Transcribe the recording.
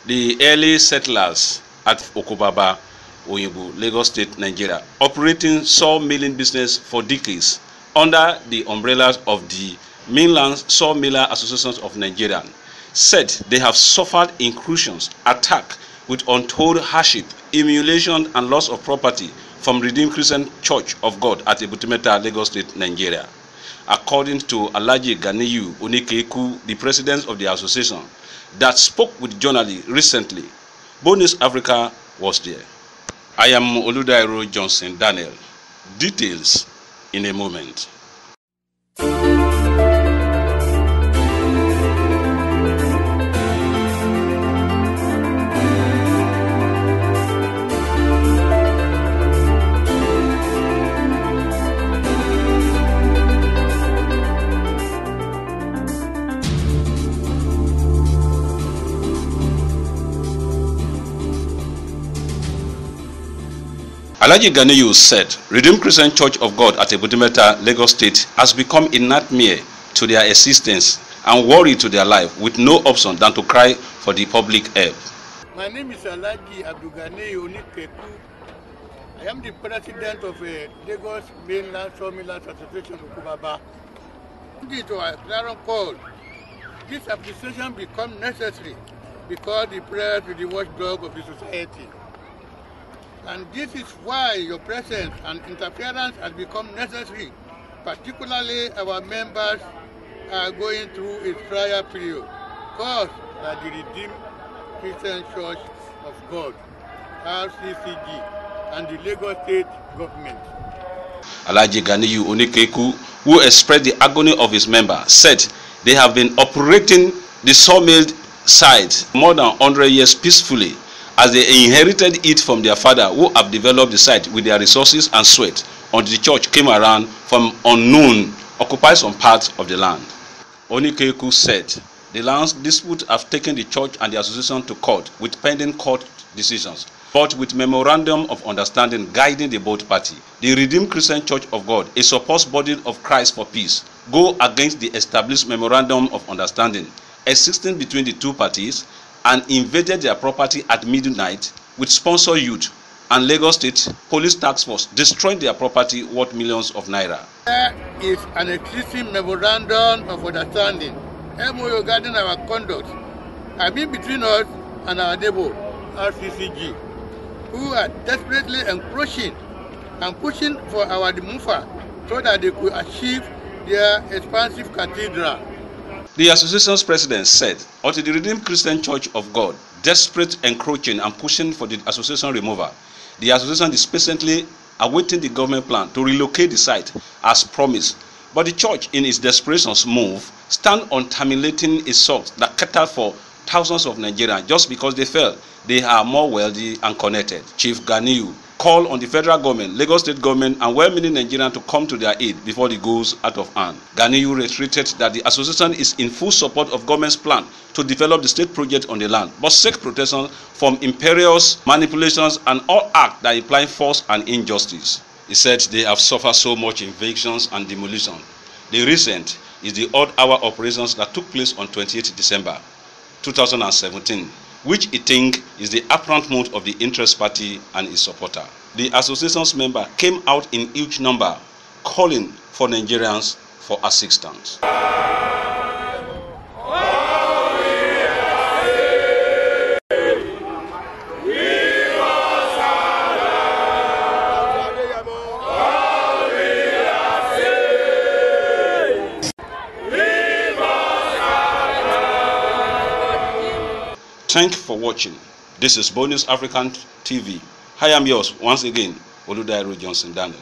The early settlers at Okobaba, Oyinbo, Lagos State, Nigeria, operating sawmilling business for decades under the umbrellas of the Mainland Sawmiller Associations of Nigeria, said they have suffered incursions, attack with untold hardship, humiliation, and loss of property from Redeemed Christian Church of God at Ebutimeta, Lagos State, Nigeria. According to Alhaji Ganiyu Onikeku, the president of the association, that spoke with journalists recently, Bonus Africa was there. I am Oludairo Johnson Daniel. Details in a moment. Alhaji Ganiyu said, Redeemed Christian Church of God at Ebutimeta, Lagos State has become a nightmare to their existence and worry to their life, with no option than to cry for the public help. My name is Alhaji Ganiyu Onikeku. I am the president of Lagos Mainland Sawmillers Association Okobaba. Due to our clarion call, this association become necessary because the prayer to the watchdog of the society. And this is why your presence and interference has become necessary. Particularly, our members are going through a trial period caused by the Redeemed Christian Church of God, RCCG, and the Lagos State government. Alhaji Ganiyu Onikeku, who expressed the agony of his members, said they have been operating the sawmill site more than 100 years peacefully, as they inherited it from their father, who have developed the site with their resources and sweat, until the church came around from unknown, occupied some parts of the land. Onikeku said the land dispute have taken the church and the association to court with pending court decisions, but with memorandum of understanding guiding the both parties. The Redeemed Christian Church of God, a supposed body of Christ for peace, go against the established memorandum of understanding existing between the two parties and invaded their property at midnight with sponsor youth and Lagos State Police Task Force, destroying their property worth millions of naira. There is an existing memorandum of understanding, MOU regarding our conduct, between us and our neighbor, RCCG, who are desperately encroaching and pushing for our removal so that they could achieve their expansive cathedral. The association's president said, until the Redeemed Christian Church of God, desperate encroaching and pushing for the association removal, the association is patiently awaiting the government plan to relocate the site as promised. But the church, in its desperation's move, stand on terminating a sort that catered for thousands of Nigerians just because they felt they are more wealthy and connected. Chief Ganiyu called on the federal government, Lagos State government, and well-meaning Nigerians to come to their aid before it goes out of hand. Ganiyu reiterated that the association is in full support of government's plan to develop the state project on the land, but seek protection from imperious manipulations and all acts that imply force and injustice. He said they have suffered so much evictions and demolition. The recent is the odd-hour operations that took place on 28 December 2017, which he thinks is the apparent mood of the interest party and its supporter. The association's member came out in huge number, calling for Nigerians for assistance. Thank you for watching. This is Bonus African TV. I am yours once again, Oludairo Johnson Daniel.